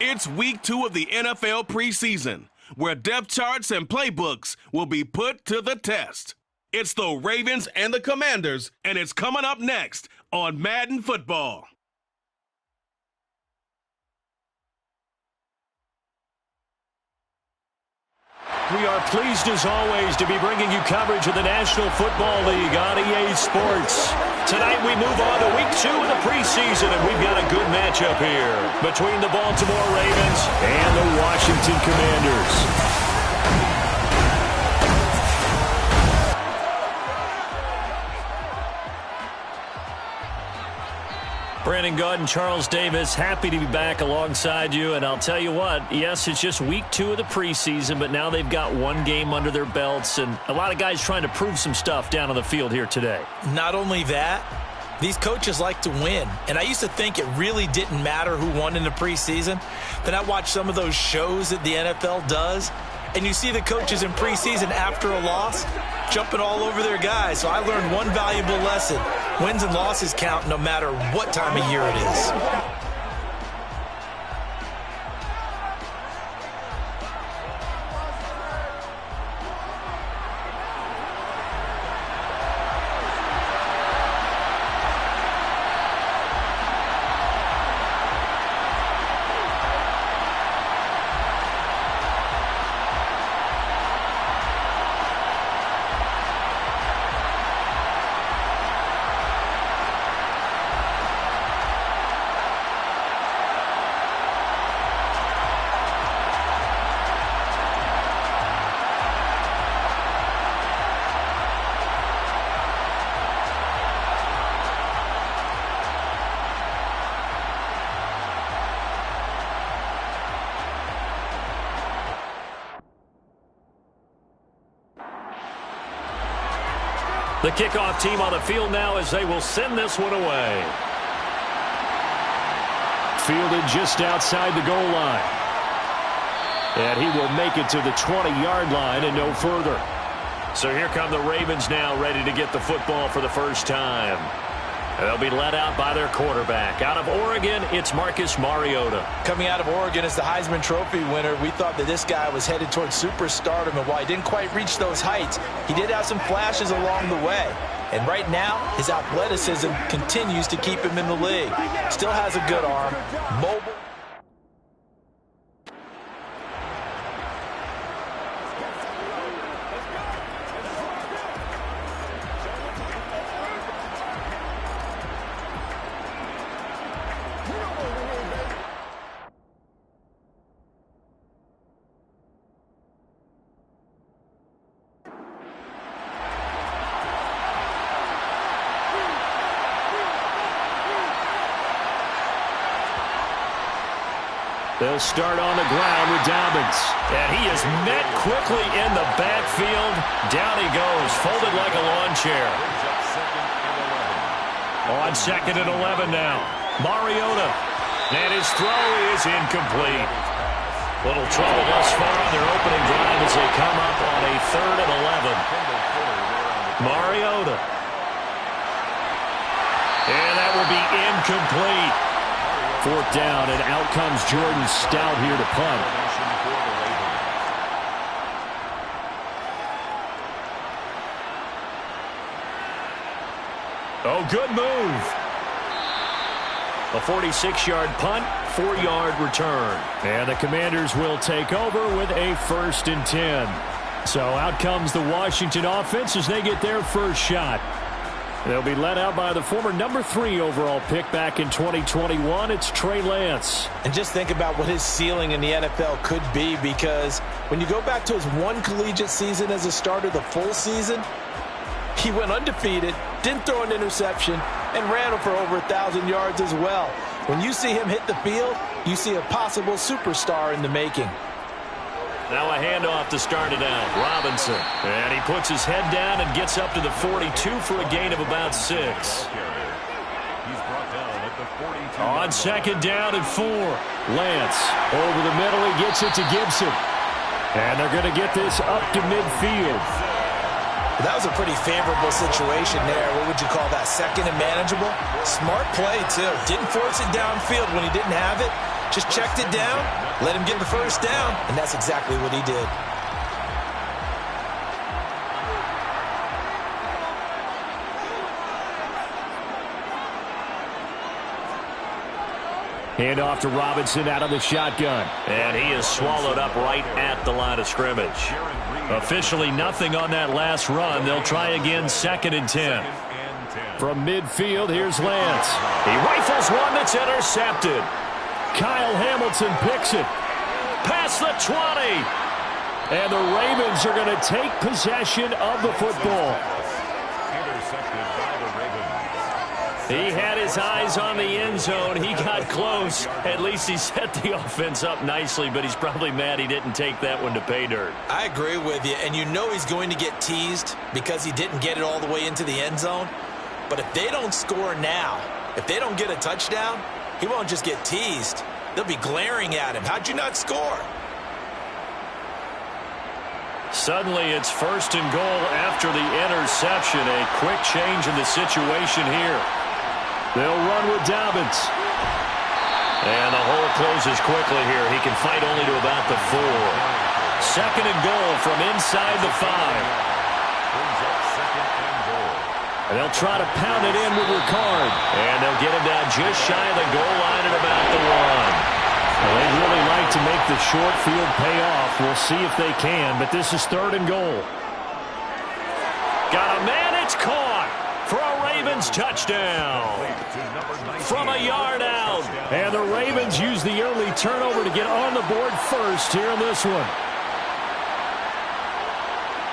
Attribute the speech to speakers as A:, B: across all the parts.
A: It's week 2 of the NFL preseason, where depth charts and playbooks will be put to the test. It's the Ravens and the Commanders, and it's coming up next on Madden Football.
B: We are pleased, as always, to be bringing you coverage of the National Football League on EA Sports. Tonight, we move on to Week 2 of the preseason, and we've got a good matchup here between the Baltimore Ravens and the Washington Commanders. Brandon Gaud and Charles Davis, happy to be back alongside you. And I'll tell you what, yes, it's just week 2 of the preseason, but now they've got one game under their belts, and a lot of guys trying to prove some stuff down on the field here today.
C: Not only that, these coaches like to win. And I used to think it really didn't matter who won in the preseason. Then I watched some of those shows that the NFL does, and you see the coaches in preseason after a loss jumping all over their guys. So I learned one valuable lesson. Wins and losses count no matter what time of year it is.
B: The kickoff team on the field now as they will send this one away. Fielded just outside the goal line. And he will make it to the 20-yard line and no further. So here come the Ravens now, ready to get the football for the first time. They'll be led out by their quarterback. Out of Oregon, it's Marcus Mariota.
C: Coming out of Oregon as the Heisman Trophy winner, we thought that this guy was headed towards superstardom, and while he didn't quite reach those heights, he did have some flashes along the way. And right now, his athleticism continues to keep him in the league. Still has a good arm, mobile.
B: They'll start on the ground with Dobbins. And he is met quickly in the backfield. Down he goes, folded like a lawn chair. On 2nd and 11 now. Mariota. And his throw is incomplete. Little trouble thus far on their opening drive as they come up on a 3rd and 11. Mariota. And that will be incomplete. 4th down, and out comes Jordan Stout here to punt. Oh, good move. A 46-yard punt, 4-yard return. And the Commanders will take over with a 1st and 10. So out comes the Washington offense as they get their first shot. They'll be led out by the former number 3 overall pick back in 2021. It's Trey Lance.
C: And just think about what his ceiling in the NFL could be, because when you go back to his one collegiate season as a starter, the full season, he went undefeated, didn't throw an interception, and ran for over 1,000 yards as well. When you see him hit the field, you see a possible superstar in the making.
B: Now a handoff to start it out. Robinson. And he puts his head down and gets up to the 42 for a gain of about 6. On 2nd down and 4. Lance over the middle. He gets it to Gibson. And they're going to get this up to midfield.
C: That was a pretty favorable situation there. What would you call that? 2nd and manageable? Smart play, too. Didn't force it downfield when he didn't have it. Just checked it down, let him get the first down, and that's exactly what he did.
B: Hand off to Robinson out of the shotgun.
D: And he is swallowed up right at the line of scrimmage.
B: Officially nothing on that last run. They'll try again, 2nd and 10. From midfield, here's Lance.
D: He rifles one that's intercepted.
B: Kyle Hamilton picks it. Past the 20. And the Ravens are going to take possession of the football. He had his eyes on the end zone. He got close. At least he set the offense up nicely, but he's probably mad he didn't take that one to pay dirt.
C: I agree with you, and you know he's going to get teased because he didn't get it all the way into the end zone. But if they don't score now, if they don't get a touchdown, he won't just get teased. They'll be glaring at him. How'd you not score?
B: Suddenly it's 1st and goal after the interception. A quick change in the situation here. They'll run with Dobbins.
D: And the hole closes quickly here. He can fight only to about the 4.
B: 2nd and goal from inside the 5. And they'll try to pound it in with Ricard.
D: And they'll get him down just shy of the goal line at about the 1.
B: Well, they'd really like to make the short field pay off. We'll see if they can, but this is 3rd and goal.
D: Got a man, it's caught for a Ravens touchdown. From a yard out.
B: And the Ravens use the early turnover to get on the board first here in this one.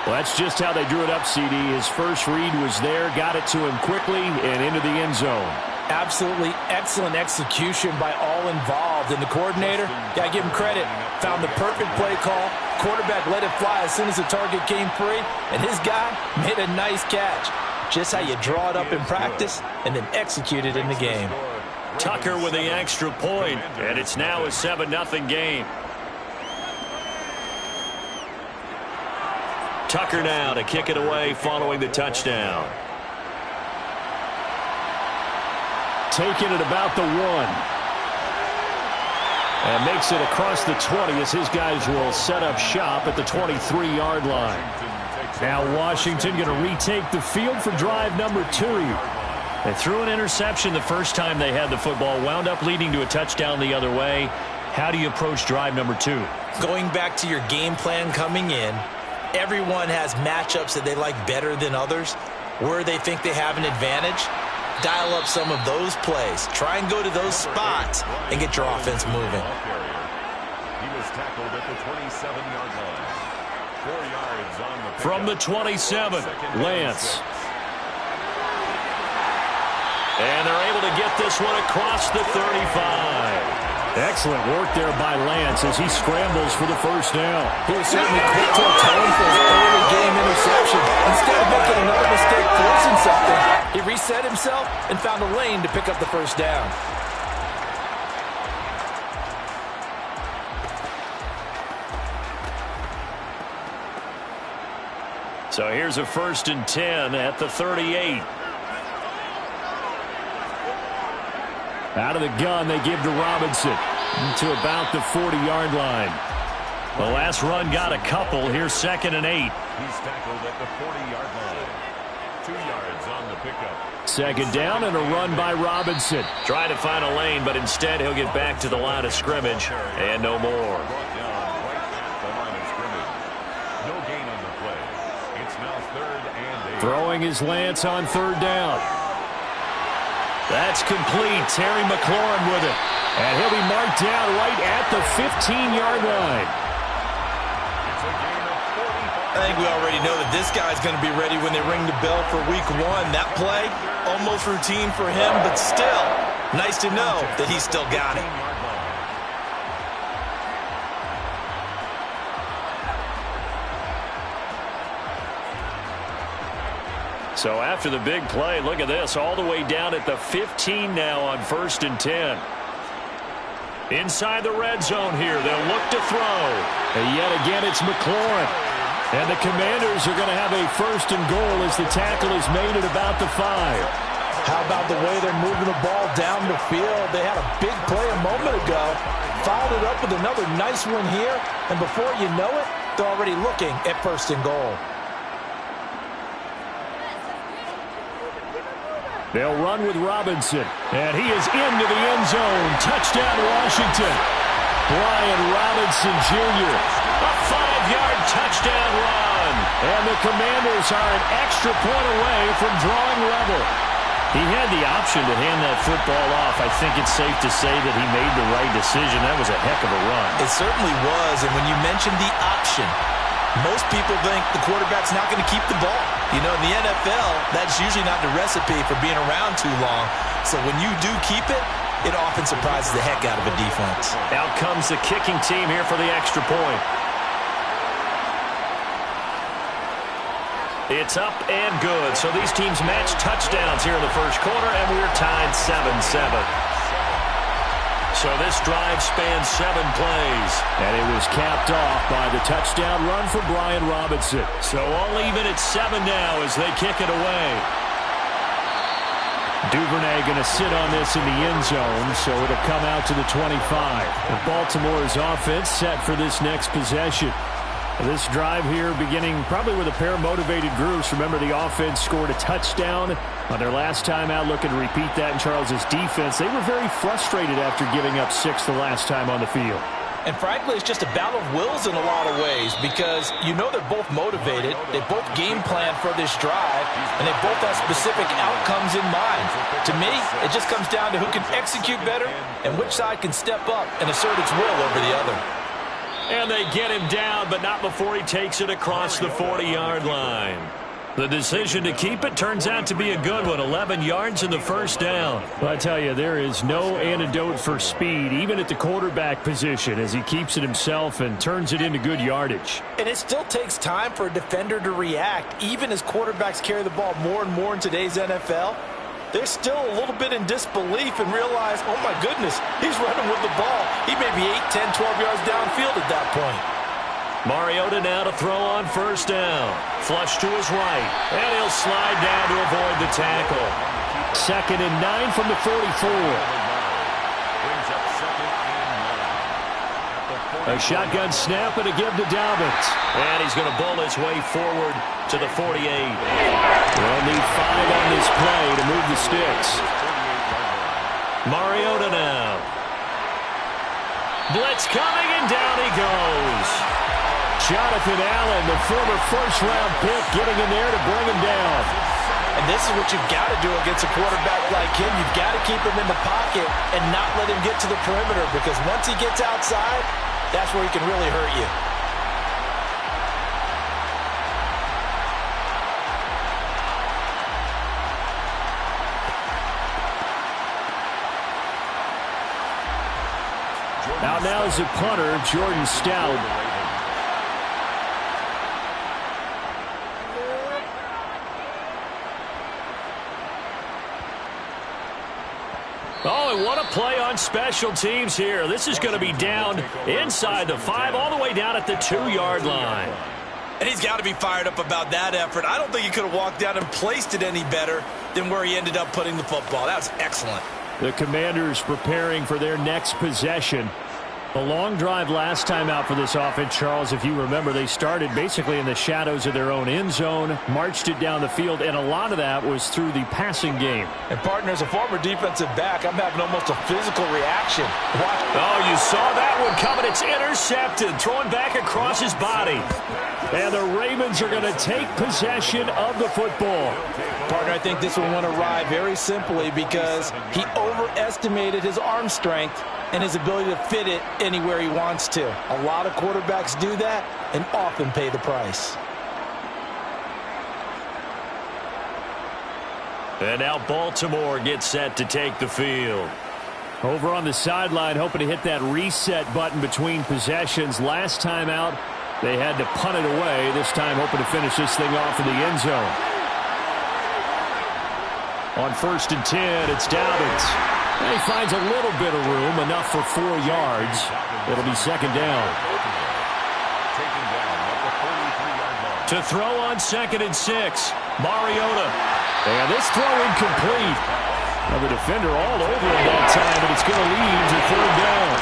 B: Well, that's just how they drew it up, CD. His first read was there, got it to him quickly, and into the end zone.
C: Absolutely excellent execution by all involved. And the coordinator, got to give him credit, found the perfect play call. Quarterback let it fly as soon as the target came free, and his guy made a nice catch. Just how you draw it up in practice and then execute it in the game.
D: Tucker with the extra point, and it's now a 7-0 game. Tucker now to kick it away following the touchdown.
B: Taking it about the 1. And makes it across the 20 as his guys will set up shop at the 23-yard line. Now Washington going to retake the field for drive number 2.
D: They threw an interception the first time they had the football, wound up leading to a touchdown the other way. How do you approach drive number 2?
C: Going back to your game plan coming in, everyone has matchups that they like better than others, where they think they have an advantage. Dial up some of those plays. Try and go to those spots and get your offense moving.
E: He was tackled at the 27-yard line. 4 yards on the
B: from the 27, Lance.
D: And they're able to get this one across the 35.
B: Excellent work there by Lance as he scrambles for the first down.
C: He was certainly quick to atone for his early game interception. Instead of making another mistake forcing something, he reset himself and found a lane to pick up the first down.
B: So here's a 1st and 10 at the 38. Out of the gun, they give to Robinson to about the 40-yard line. The last run got a couple. Here's 2nd and 8.
E: He's tackled at the 40-yard line. 2 yards on the pickup.
B: 2nd down and a run by Robinson.
D: Trying to find a lane, but instead he'll get back to the line of scrimmage and no more.
E: Brought down right at the line of scrimmage. No gain on the play. It's now 3rd and 8.
B: Throwing his Lance on 3rd down. That's complete. Terry McLaurin with it. And he'll be marked down right at the 15-yard line.
C: I think we already know that this guy's going to be ready when they ring the bell for week 1. That play, almost routine for him, but still, nice to know that he's still got it.
B: So after the big play, look at this, all the way down at the 15 now on 1st and 10. Inside the red zone here, they'll look to throw. And yet again, it's McLaurin. And the Commanders are going to have a 1st and goal as the tackle is made at about the 5.
C: How about the way they're moving the ball down the field? They had a big play a moment ago. followed it up with another nice one here, and before you know it, they're already looking at 1st and goal.
B: They'll run with Robinson, and he is into the end zone. Touchdown, Washington. Brian Robinson Jr. A 5-yard touchdown run. And the Commanders are an extra point away from drawing level. He had the option to hand that football off. I think it's safe to say that he made the right decision. That was a heck of a run.
C: It certainly was, and when you mentioned the option, most people think the quarterback's not going to keep the ball. You know, in the NFL, that's usually not the recipe for being around too long. So when you do keep it, it often surprises the heck out of a defense.
D: Out comes the kicking team here for the extra point. It's up and good. So these teams match touchdowns here in the first quarter, and we're tied 7-7. So this drive spans 7 plays.
B: And it was capped off by the touchdown run for Brian Robinson.
D: So all even at 7 now as they kick it away.
B: Duvernay going to sit on this in the end zone, so it'll come out to the 25. And Baltimore's offense set for this next possession. This drive here beginning probably with a pair of motivated groups. Remember, the offense scored a touchdown on their last time out. Looking to repeat that in Charles's defense. They were very frustrated after giving up 6 the last time on the field.
C: And frankly, it's just a battle of wills in a lot of ways because you know they're both motivated. They both game plan for this drive, and they both have specific outcomes in mind. To me, it just comes down to who can execute better and which side can step up and assert its will over the other.
D: And they get him down, but not before he takes it across the 40-yard line. The decision to keep it turns out to be a good one. 11 yards in the first down.
B: But I tell you, there is no antidote for speed, even at the quarterback position, as he keeps it himself and turns it into good yardage.
C: And it still takes time for a defender to react. Even as quarterbacks carry the ball more and more in today's NFL, they're still a little bit in disbelief and realize, oh my goodness, he's running with the ball. He may be 8, 10, 12 yards downfield at that point.
D: Mariota now to throw on first down. Flush to his right, and he'll slide down to avoid the tackle.
B: 2nd and 9 from the 44. A shotgun snap and a give to Dobbins.
D: And he's going to bowl his way forward to the 48.
B: They'll need 5 on this play to move the sticks.
D: Mariota now. Blitz coming, and down he goes.
B: Jonathan Allen, the former first-round pick, getting in there to bring him down.
C: And this is what you've got to do against a quarterback like him. You've got to keep him in the pocket and not let him get to the perimeter, because once he gets outside, that's where he can really hurt you.
B: Out now is the punter, Jordan Stout.
D: Oh, and what a play on special teams here. This is going to be down inside the 5, all the way down at the 2-yard line.
C: And he's got to be fired up about that effort. I don't think he could have walked down and placed it any better than where he ended up putting the football. That was excellent.
B: The Commanders preparing for their next possession. A long drive last time out for this offense, Charles. If you remember, they started basically in the shadows of their own end zone, marched it down the field, and a lot of that was through the passing game.
C: And, partner, as a former defensive back, I'm having almost a physical reaction. Watch.
D: Oh, you saw that one coming. It's intercepted, throwing back across his body.
B: And the Ravens are going to take possession of the football.
C: Partner, I think this one went awry very simply because he overestimated his arm strength and his ability to fit it anywhere he wants to. A lot of quarterbacks do that and often pay the price.
D: And now Baltimore gets set to take the field.
B: Over on the sideline, hoping to hit that reset button between possessions. Last time out, they had to punt it away. This time, hoping to finish this thing off in the end zone. On 1st and 10, it's Dobbins. And he finds a little bit of room, enough for 4 yards. It'll be 2nd down.
D: To throw on 2nd and 6, Mariota.
B: And this throw incomplete. Now the defender all over him that time, but it's going to lead to 3rd down.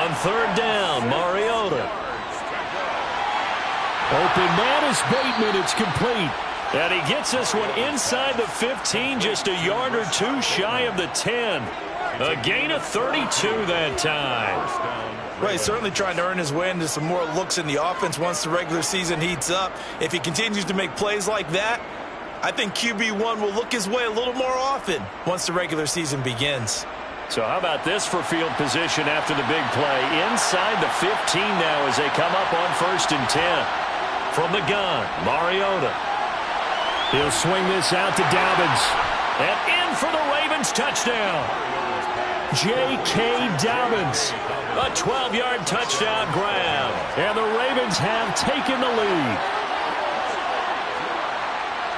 D: On third down, Mariota.
B: Open man is Bateman. It's complete.
D: And he gets this one inside the 15, just a yard or two shy of the 10. A gain of 32 that time.
C: Well, he's certainly trying to earn his way into some more looks in the offense once the regular season heats up. If he continues to make plays like that, I think QB1 will look his way a little more often once the regular season begins.
D: So how about this for field position after the big play? Inside the 15 now as they come up on 1st and 10. From the gun, Mariota.
B: He'll swing this out to Dobbins.
D: And in for the Ravens touchdown.
B: J.K. Dobbins.
D: A 12-yard touchdown grab.
B: And the Ravens have taken the lead.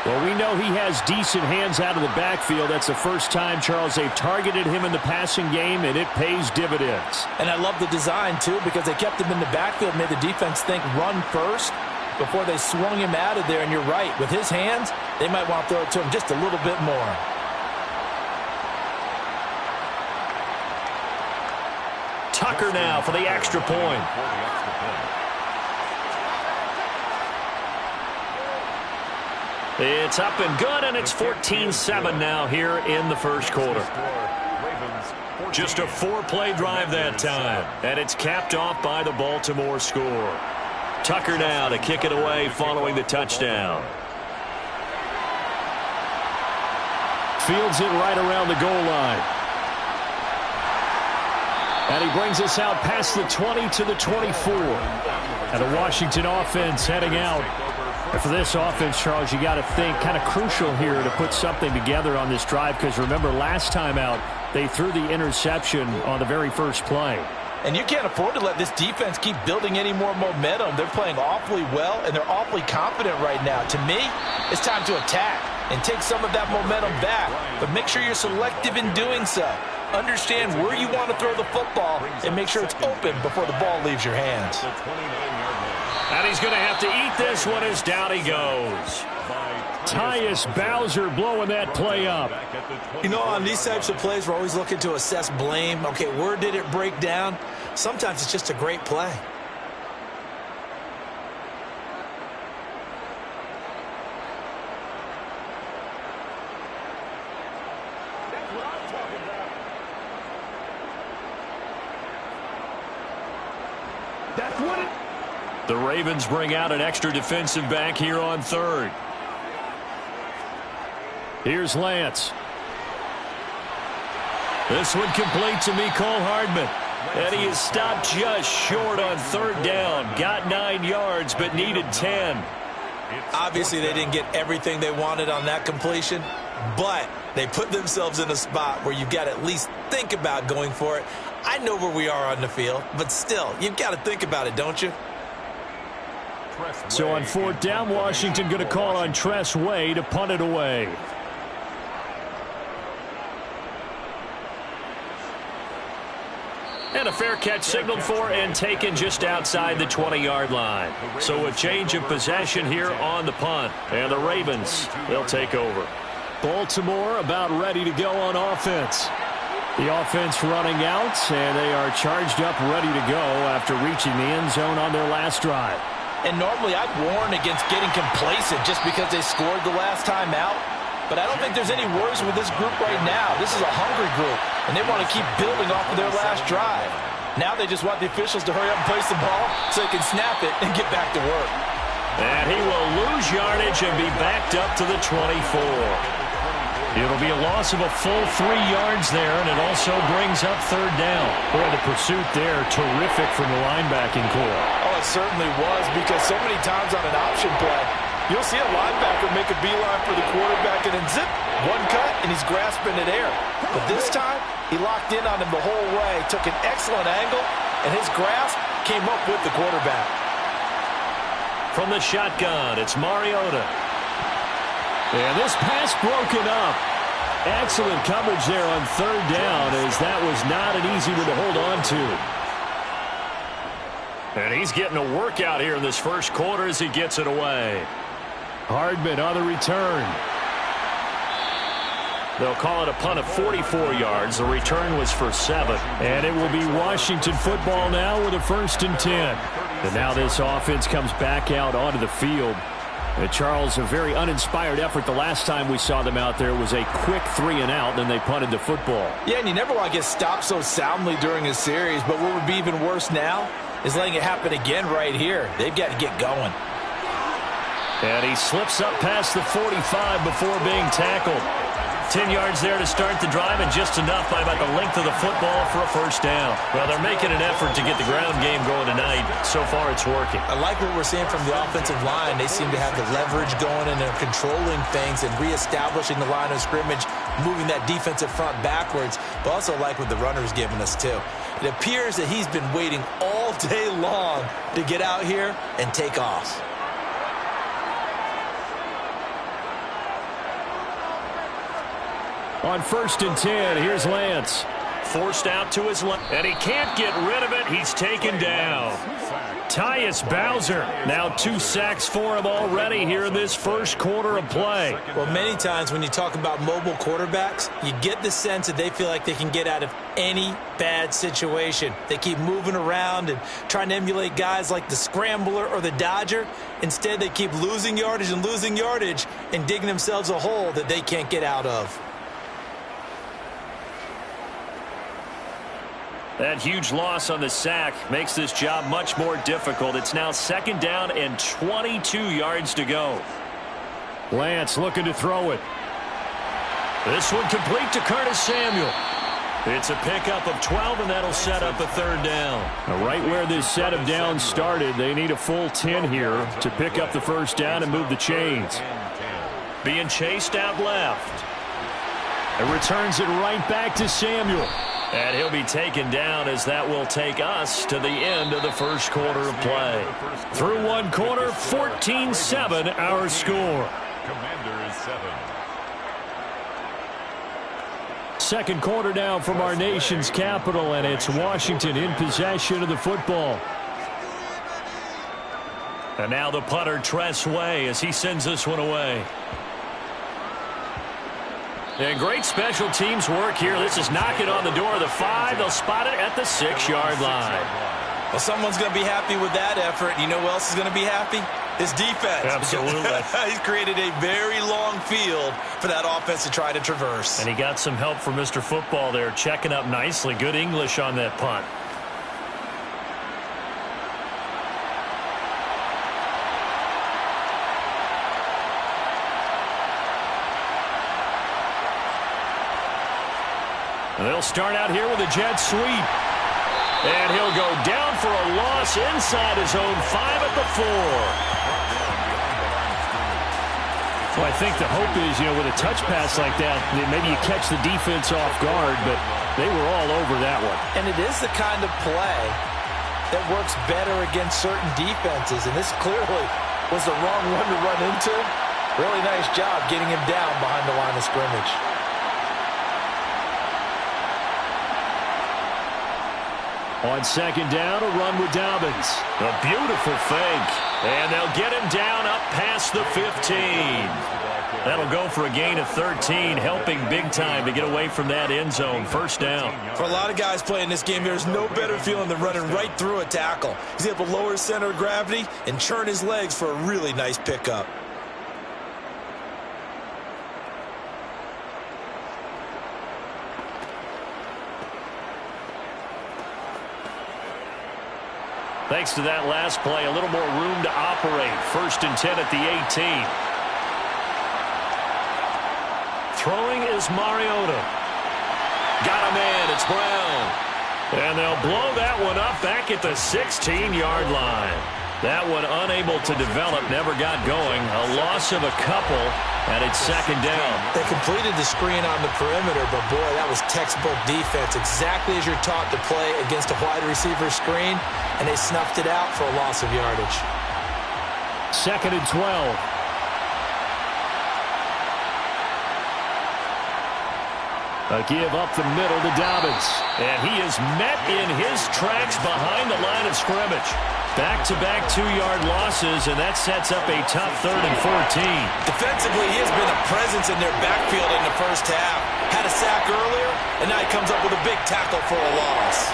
B: Well, we know he has decent hands out of the backfield. That's the first time, Charles, they've targeted him in the passing game, and it pays dividends.
C: And I love the design, too, because they kept him in the backfield, made the defense think run first before they swung him out of there. And you're right, with his hands, they might want to throw it to him just a little bit more.
D: Tucker now for the extra point. It's up and good, and it's 14-7 now here in the first quarter. Just a 4-play drive that time, and it's capped off by the Baltimore score. Tucker now to kick it away following the touchdown.
B: Fields it right around the goal line. And he brings us out past the 20 to the 24. And the Washington offense heading out. And for this offense, Charles, you got to think kind of crucial here to put something together on this drive, because remember last time out they threw the interception on the very first play.
C: And you can't afford to let this defense keep building any more momentum. They're playing awfully well, and they're awfully confident right now. To me, it's time to attack and take some of that momentum back. But make sure you're selective in doing so. Understand where you want to throw the football and make sure it's open before the ball leaves your hands.
D: And he's going to have to eat this one as down he goes.
B: Tyus Bowser blowing that play up.
C: You know, on these types of plays, we're always looking to assess blame. Okay, where did it break down? Sometimes it's just a great play.
D: The Ravens bring out an extra defensive back here on third.
B: Here's Lance.
D: This one complete to Mecole Hardman. And he is stopped just short on third down. Got 9 yards, but needed 10.
C: Obviously, they didn't get everything they wanted on that completion, but they put themselves in a spot where you've got to at least think about going for it. I know where we are on the field, but still, you've got to think about it, don't you?
B: So on fourth down, Washington going to call on Tress Way to punt it away.
D: And a fair catch signaled for and taken just outside the 20-yard line. So a change of possession here on the punt. And the Ravens, they'll take over.
B: Baltimore about ready to go on offense. The offense running out, and they are charged up, ready to go after reaching the end zone on their last drive.
C: And normally I'd warn against getting complacent just because they scored the last time out. But I don't think there's any worries with this group right now. This is a hungry group, and they want to keep building off of their last drive. Now they just want the officials to hurry up and place the ball so they can snap it and get back to work.
D: And he will lose yardage and be backed up to the 24. It'll be a loss of a full 3 yards there, and it also brings up third down.
B: Boy, the pursuit there, terrific from the linebacking core.
C: Oh, it certainly was, because so many times on an option play, you'll see a linebacker make a beeline for the quarterback and then zip, one cut, and he's grasping at air. But this time, he locked in on him the whole way, took an excellent angle, and his grasp came up with the quarterback.
D: From the shotgun, it's Mariota.
B: And this pass broken up. Excellent coverage there on third down, as that was not an easy one to hold on to.
D: And he's getting a workout here in this first quarter as he gets it away.
B: Hardman on the return.
D: They'll call it a punt of 44 yards. The return was for 7.
B: And it will be Washington football now with a 1st and 10. And now this offense comes back out onto the field. And Charles, a very uninspired effort. The last time we saw them out there was a quick 3-and-out, then they punted the football.
C: Yeah, and you never want to get stopped so soundly during a series, but what would be even worse now is letting it happen again right here. They've got to get going.
B: And he slips up past the 45 before being tackled.
D: 10 yards there to start the drive, and just enough by about the length of the football for a first down. Well, they're making an effort to get the ground game going tonight. So far, it's working.
C: I like what we're seeing from the offensive line. They seem to have the leverage going, and they're controlling things and reestablishing the line of scrimmage, moving that defensive front backwards. But also like what the runner's giving us, too. It appears that he's been waiting all day long to get out here and take off.
B: On 1st and 10, here's Lance.
D: Forced out to his left, and he can't get rid of it. He's taken down.
B: Tyus Bowser. Now 2 sacks for him already here in this first quarter of play.
C: Well, many times when you talk about mobile quarterbacks, you get the sense that they feel like they can get out of any bad situation. They keep moving around and trying to emulate guys like the Scrambler or the Dodger. Instead, they keep losing yardage and digging themselves a hole that they can't get out of.
D: That huge loss on the sack makes this job much more difficult. It's now 2nd down and 22 yards to go.
B: Lance looking to throw it.
D: This one complete to Curtis Samuel. It's a pickup of 12, and that'll set up a 3rd down.
B: Now, right where this set of downs started, they need a full 10 here to pick up the 1st down and move the chains.
D: Being chased out left.
B: It returns it right back to Samuel.
D: And he'll be taken down as that will take us to the end of the first quarter of play.
B: Through one quarter, 14-7 our score.
E: Commanders 7.
B: Second quarter now from our nation's capital, and it's Washington in possession of the football.
D: And now the punter, Tress Way, as he sends this one away. And great special teams work here. This is knocking on the door of the 5. They'll spot it at the 6-yard line.
C: Well, someone's going to be happy with that effort. You know who else is going to be happy? His defense.
D: Absolutely.
C: He's created a very long field for that offense to try to traverse.
D: And he got some help from Mr. Football there, checking up nicely. Good English on that punt.
B: And they'll start out here with a jet sweep.
D: And he'll go down for a loss inside his own 5 at the 4.
B: Well, I think the hope is, with a touch pass like that, maybe you catch the defense off guard, but they were all over that one.
C: And it is the kind of play that works better against certain defenses, and this clearly was the wrong one to run into. Really nice job getting him down behind the line of scrimmage.
B: On 2nd down, a run with Dobbins.
D: A beautiful fake. And they'll get him down up past the 15. That'll go for a gain of 13, helping big time to get away from that end zone. 1st down.
C: For a lot of guys playing this game, there's no better feeling than running right through a tackle. He's able to lower his center of gravity and churn his legs for a really nice pickup.
D: Thanks to that last play, a little more room to operate. 1st and 10 at the 18. Throwing is Mariota. Got a man. It's Brown. And they'll blow that one up back at the 16-yard line. That one unable to develop, never got going. A loss of a couple, and it's 2nd down.
C: They completed the screen on the perimeter, but boy, that was textbook defense. Exactly as you're taught to play against a wide receiver screen, and they snuffed it out for a loss of yardage.
B: 2nd and 12. A give up the middle to Dobbins.
D: And he is met in his tracks behind the line of scrimmage.
B: Back-to-back 2-yard losses, and that sets up a tough 3rd and 14.
C: Defensively, he has been a presence in their backfield in the first half. Had a sack earlier, and now he comes up with a big tackle for a loss.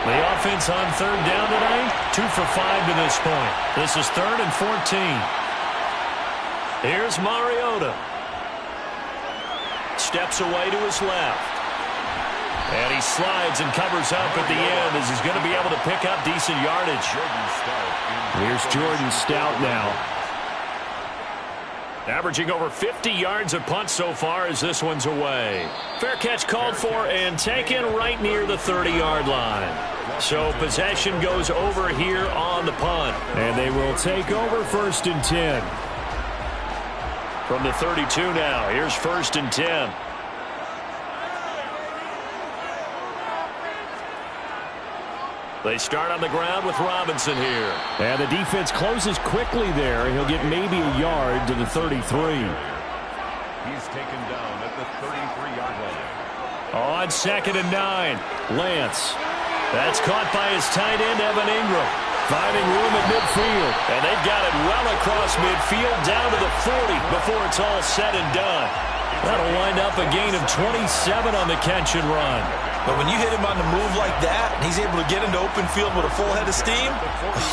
B: The offense on 3rd down tonight, 2 for 5 to this point. This is 3rd and 14. Here's Mariota. Steps away to his left. And he slides and covers up at the end as he's going to be able to pick up decent yardage. Here's Jordan Stout now. Averaging over 50 yards a punt so far as this one's away. Fair catch called for and taken right near the 30-yard line. So possession goes over here on the punt. And they will take over 1st and 10. From the 32 now, here's 1st and 10. They start on the ground with Robinson here. And the defense closes quickly there. He'll get maybe a yard to the 33.
E: He's taken down at the 33-yard line.
B: On 2nd and 9, Lance. That's caught by his tight end, Evan Ingram. Finding room at midfield. And they've got it well across midfield down to the 40 before it's all said and done. That'll wind up a gain of 27 on the catch and run.
C: But when you hit him on the move like that, and he's able to get into open field with a full head of steam,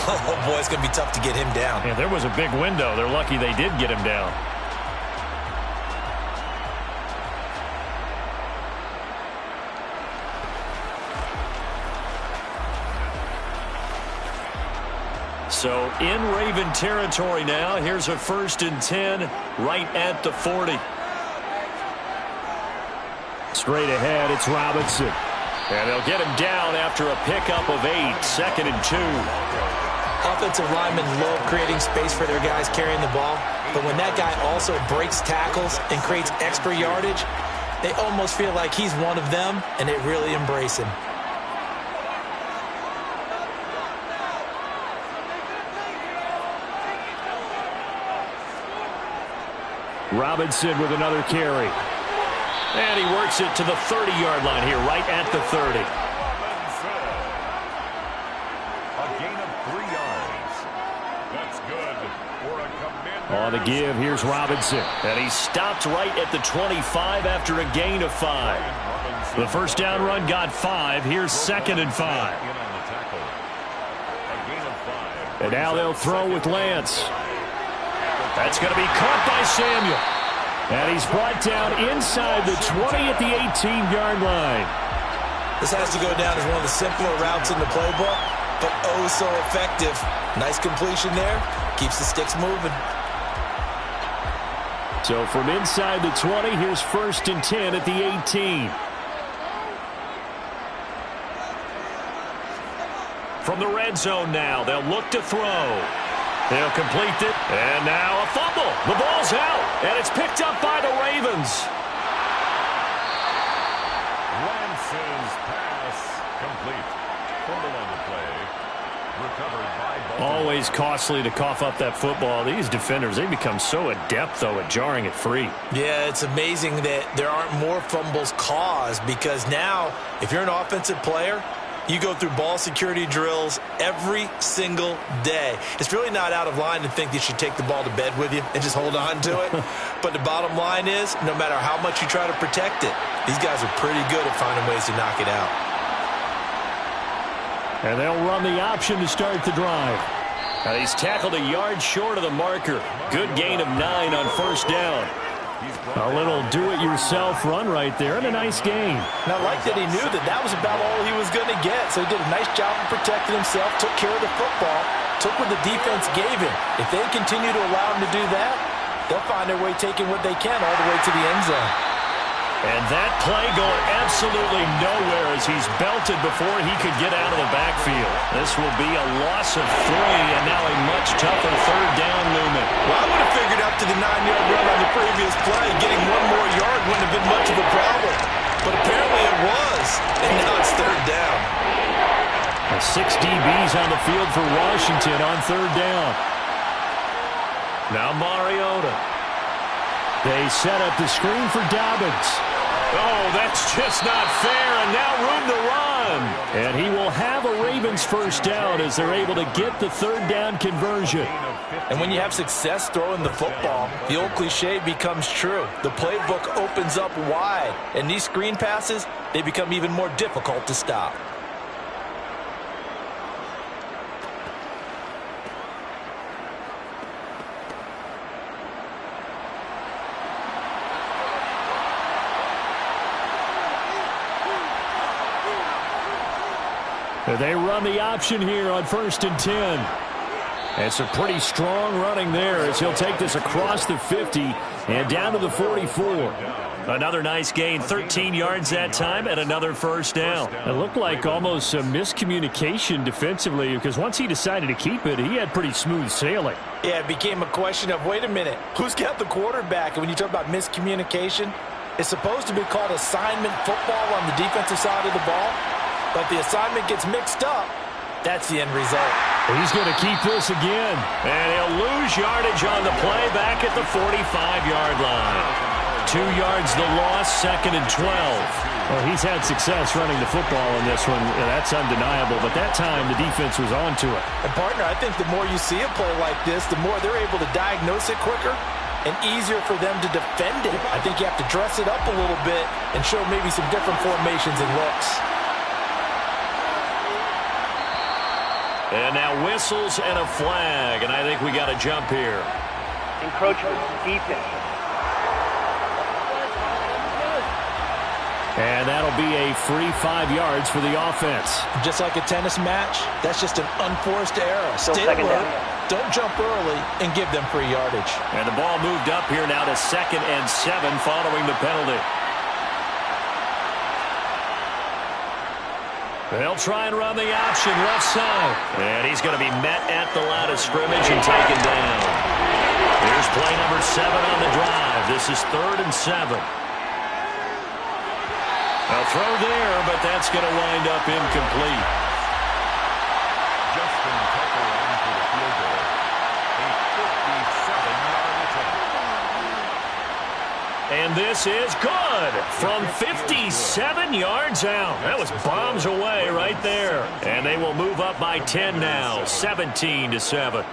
C: oh boy, it's going to be tough to get him down.
B: Yeah, there was a big window. They're lucky they did get him down. So in Raven territory now. Here's a 1st and 10 right at the 40. Straight ahead, it's Robinson. And they'll get him down after a pickup of 8, 2nd and 2.
C: Offensive linemen love creating space for their guys carrying the ball. But when that guy also breaks tackles and creates extra yardage, they almost feel like he's one of them, and they really embrace him.
B: Robinson with another carry. And he works it to the 30-yard line here, right at the 30.
E: A gain of 3 yards. That's good for a Commander.
B: On the give, here's Robinson. And he stopped right at the 25 after a gain of 5. The 1st down run got 5. Here's 2nd and 5. And now they'll throw with Lance. That's going to be caught by Samuel. And he's brought down inside the 20 at the 18-yard line.
C: This has to go down as one of the simpler routes in the playbook, but oh so effective. Nice completion there. Keeps the sticks moving.
B: So from inside the 20, here's 1st and 10 at the 18. From the red zone now, they'll look to throw. They'll complete it, and now a fumble. The ball's out, and it's picked up by the Ravens.
E: Lance's pass complete. Fumble on the play. Recovered by Baltimore.
B: Always costly to cough up that football. These defenders, they become so adept, though, at jarring it free.
C: Yeah, it's amazing that there aren't more fumbles caused, because now, if you're an offensive player, you go through ball security drills every single day. It's really not out of line to think you should take the ball to bed with you and just hold on to it. But the bottom line is, no matter how much you try to protect it, these guys are pretty good at finding ways to knock it out.
B: And they'll run the option to start the drive. Now he's tackled a yard short of the marker. Good gain of 9 on 1st down. A little do-it-yourself run right there, and a nice gain.
C: Now, I like that he knew that that was about all he was going to get, so he did a nice job of protecting himself, took care of the football, took what the defense gave him. If they continue to allow him to do that, they'll find their way taking what they can all the way to the end zone.
B: And that play going absolutely nowhere as he's belted before he could get out of the backfield. This will be a loss of 3, and now a much tougher 3rd down looming.
C: Well, I would have figured up to the 9-yard run on the previous play. Getting 1 more yard wouldn't have been much of a problem. But apparently it was, and now it's 3rd down.
B: 6 DBs on the field for Washington on 3rd down. Now Mariota. They set up the screen for Dobbins.
D: Oh, that's just not fair, and now room to run.
B: And he will have a Ravens first down as they're able to get the third down conversion.
C: And when you have success throwing the football, the old cliche becomes true. The playbook opens up wide, and these screen passes, they become even more difficult to stop.
B: They run the option here on 1st and 10. It's a pretty strong running there as he'll take this across the 50 and down to the 44.
D: Another nice gain, 13 yards that time, and another first down.
B: It looked like almost some miscommunication defensively because once he decided to keep it, he had pretty smooth sailing.
C: Yeah, it became a question of, wait a minute, who's got the quarterback? And when you talk about miscommunication, it's supposed to be called assignment football on the defensive side of the ball. But the assignment gets mixed up. That's the end result.
B: He's going to keep this again.
D: And he'll lose yardage on the play back at the 45-yard line.
B: 2 yards the loss, 2nd and 12. Well, he's had success running the football in this one. That's undeniable. But that time, the defense was on to it.
C: And, partner, I think the more you see a play like this, the more they're able to diagnose it quicker and easier for them to defend it. I think you have to dress it up a little bit and show maybe some different formations and looks.
D: And now whistles and a flag, and I think we got a jump here.
F: Encroachment, defense.
B: And that'll be a free 5 yards for the offense.
C: Just like a tennis match, that's just an unforced error. Stay alert, don't jump early, and give them free yardage.
D: And the ball moved up here now to 2nd and 7 following the penalty.
B: They'll try and run the option left side.
D: And he's going to be met at the line of scrimmage and taken down. Here's play number 7 on the drive. This is 3rd and 7. A throw there, but that's going to wind up incomplete.
E: Justin Tucker on for the field goal. A 57-yard attempt.
D: And this is good from 57 yards out. That was bombs away right there. And they will move up by 10 now, 17-7.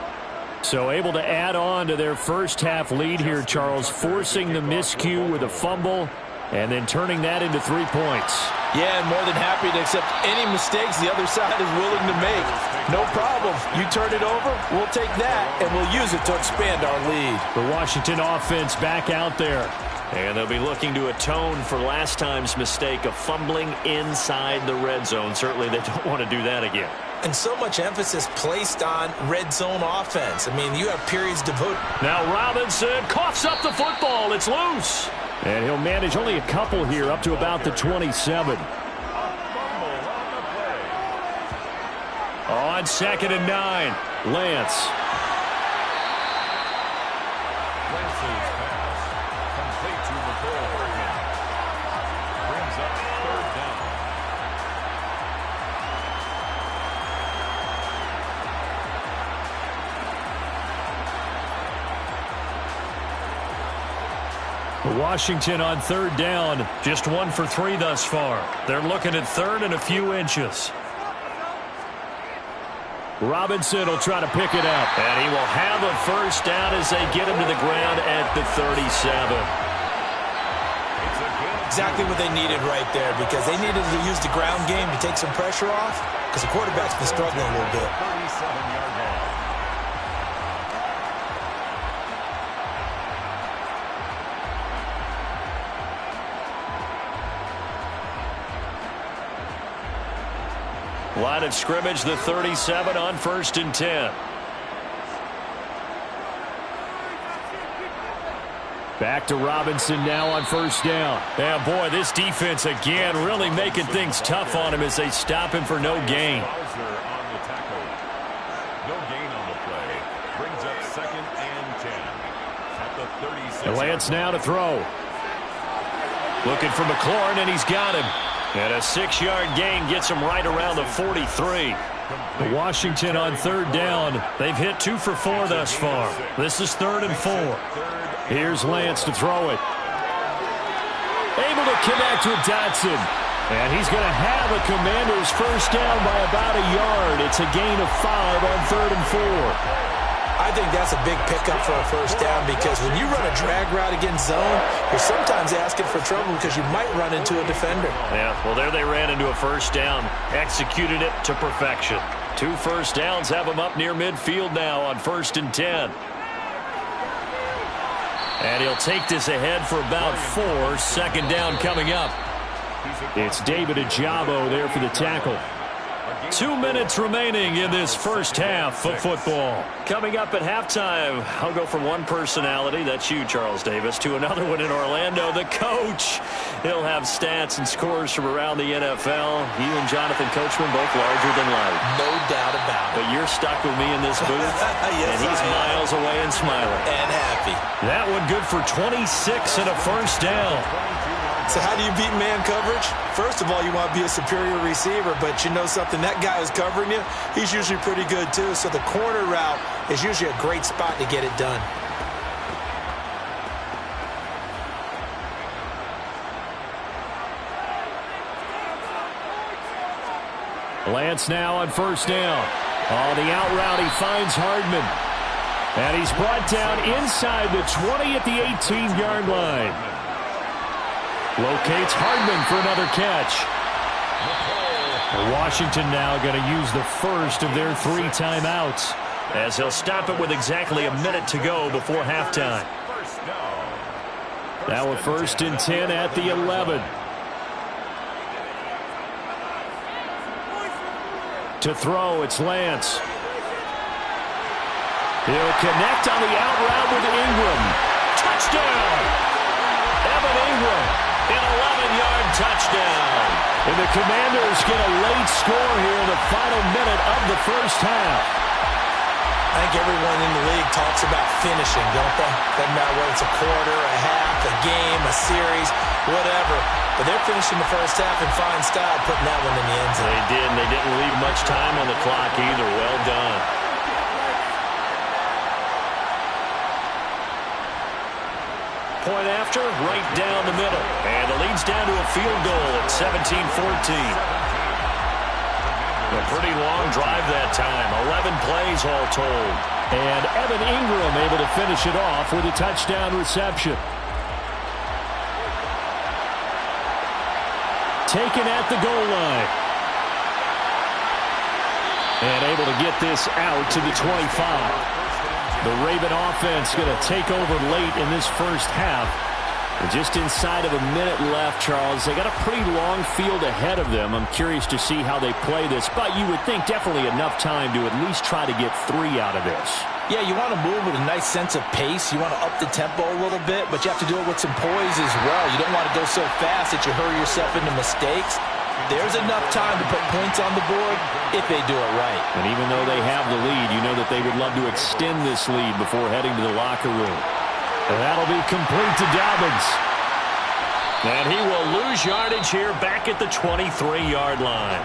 B: So able to add on to their first half lead here, Charles, forcing the miscue with a fumble and then turning that into 3 points.
C: Yeah, and more than happy to accept any mistakes the other side is willing to make. No problem. You turn it over, we'll take that, and we'll use it to expand our lead.
B: The Washington offense back out there.
D: And they'll be looking to atone for last time's mistake of fumbling inside the red zone. Certainly they don't want to do that again.
C: And so much emphasis placed on red zone offense. I mean, you have periods devoted.
B: Now Robinson coughs up the football. It's loose. And he'll manage only a couple here up to about the 27. On 2nd and 9, Lance.
E: Lance's pass complete to McCole Hardman. Brings up 3rd down.
B: Washington on 3rd down. Just 1 for 3 thus far. They're looking at 3rd and a few inches. Robinson will try to pick it up.
D: And he will have a first down as they get him to the ground at the 37.
C: Exactly what they needed right there, because they needed to use the ground game to take some pressure off, because the quarterback's been struggling a little bit.
E: 37-yard line.
D: Line of scrimmage, the 37 on 1st and 10.
B: Back to Robinson now on 1st down. Yeah, boy, this defense again really making things tough on him as they stop him for no gain.
E: Bowser on the tackle. No gain on the play. Brings up 2nd and 10. At the 36.
B: And Lance now to throw. Looking for McLaurin, and he's got him.
D: And a 6-yard gain gets him right around the 43.
B: Washington on third down. They've hit 2 for 4 thus far. This is 3rd and 4. Here's Lance to throw it. Able to connect with Dotson. And he's going to have a Commanders first down by about a yard. It's a gain of 5 on 3rd and 4.
C: I think that's a big pickup for a first down because when you run a drag route against zone, you're sometimes asking for trouble because you might run into a defender.
D: Yeah, well, there they ran into a first down. Executed it to perfection. 2 first downs have them up near midfield now on 1st and 10. And he'll take this ahead for about 4. 2nd down coming up.
B: It's David Ajabo there for the tackle.
D: 2 minutes remaining in this first half of football. Coming up at halftime, I'll go from one personality, that's you, Charles Davis, to another one in Orlando, the coach. He'll have stats and scores from around the NFL. You and Jonathan Coachman both larger than life.
C: No doubt about it.
D: But you're stuck with me in this booth,
C: yes,
D: and he's miles away and smiling.
C: And happy.
D: That one good for 26 and a first down.
C: So how do you beat man coverage? First of all, you want to be a superior receiver, but you know something, that guy who's covering you, he's usually pretty good too. So the corner route is usually a great spot to get it done.
B: Lance now on first down. On the out route, he finds Hardman. And he's brought down inside the 20 at the 18-yard line. Locates Hardman for another catch. Washington now going to use the first of their 3 timeouts,
D: as he'll stop it with exactly a minute to go before halftime.
B: Now a 1st and 10 at the 11. To throw, it's Lance. He'll connect on the out route with Ingram. Touchdown! Evan Ingram. An 11-yard touchdown. And the Commanders get a late score here in the final minute of the first half.
C: I think everyone in the league talks about finishing, don't they? Doesn't matter whether it's a quarter, a half, a game, a series, whatever. But they're finishing the first half in fine style, putting that one in the end zone.
D: They did, and they didn't leave much time on the clock either. Well done. Point after, right down the middle. And the lead's down to a field goal at 17-14. A pretty long drive that time. 11 plays all told.
B: And Evan Ingram able to finish it off with a touchdown reception. Taken at the goal line. And able to get this out to the 25. The Raven offense going to take over late in this first half. And just inside of a minute left, Charles. They got a pretty long field ahead of them. I'm curious to see how they play this. But you would think definitely enough time to at least try to get 3 out of this.
C: Yeah, you want to move with a nice sense of pace. You want to up the tempo a little bit, but you have to do it with some poise as well. You don't want to go so fast that you hurry yourself into mistakes. There's enough time to put points on the board if they do it right.
B: And even though they have the lead, you know that they would love to extend this lead before heading to the locker room. And that'll be complete to Dobbins.
D: And he will lose yardage here back at the 23-yard line.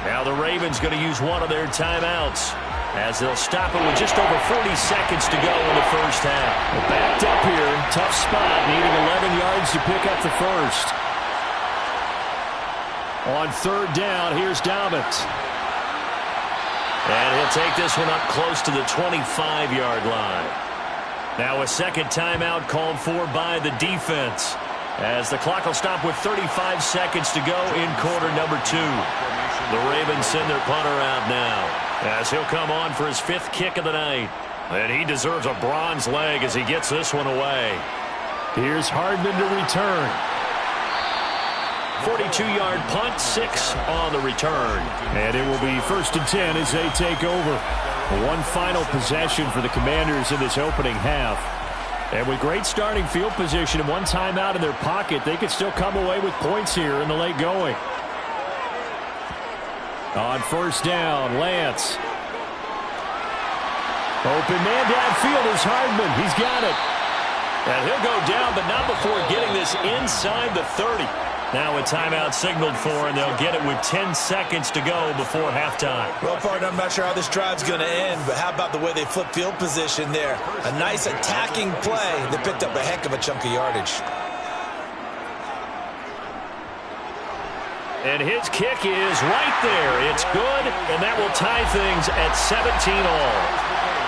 D: Now the Ravens going to use one of their timeouts as they'll stop it with just over 40 seconds to go in the first half.
B: Backed up here, tough spot, needing 11 yards to pick up the first. On 3rd down, here's Dobbins.
D: And he'll take this one up close to the 25-yard line. Now a second timeout called for by the defense, as the clock will stop with 35 seconds to go in quarter number 2. The Ravens send their punter out now, as he'll come on for his 5th kick of the night. And he deserves a bronze leg as he gets this one away.
B: Here's Hardman to return.
D: 42-yard punt, 6 on the return.
B: And it will be 1st and 10 as they take over. One final possession for the Commanders in this opening half. And with great starting field position and one timeout in their pocket, they could still come away with points here in the late going. On 1st down, Lance. Open man downfield is Hardman. He's got it.
D: And he'll go down, but not before getting this inside the 30. Now a timeout signaled for, and they'll get it with 10 seconds to go before halftime.
C: Well, partner, I'm not sure how this drive's going to end, but how about the way they flip field position there? A nice attacking play that picked up a heck of a chunk of yardage.
D: And his kick is right there. It's good, and that will tie things at 17 all.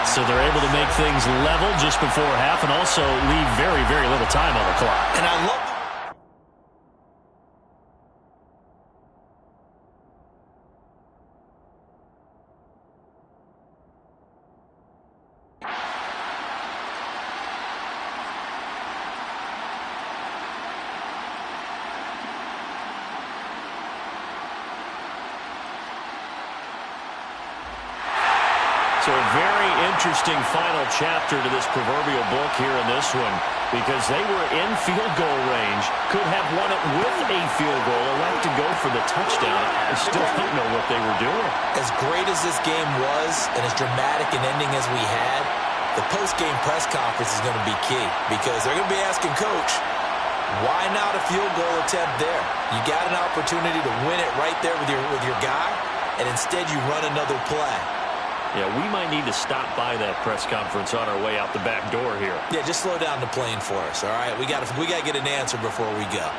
D: So they're able to make things level just before half and also leave very, very little time on the clock.
C: And I love
D: So a very interesting final chapter to this proverbial book here in this one, because they were in field goal range, could have won it with a field goal, elect to go for the touchdown. I still don't know what they were doing.
C: As great as this game was and as dramatic an ending as we had, the post-game press conference is going to be key because they're going to be asking Coach, why not a field goal attempt there? You got an opportunity to win it right there with your guy, and instead you run another play.
D: Yeah, we might need to stop by that press conference on our way out the back door here.
C: Yeah, just slow down the plane for us, all right? We got to get an answer before we go.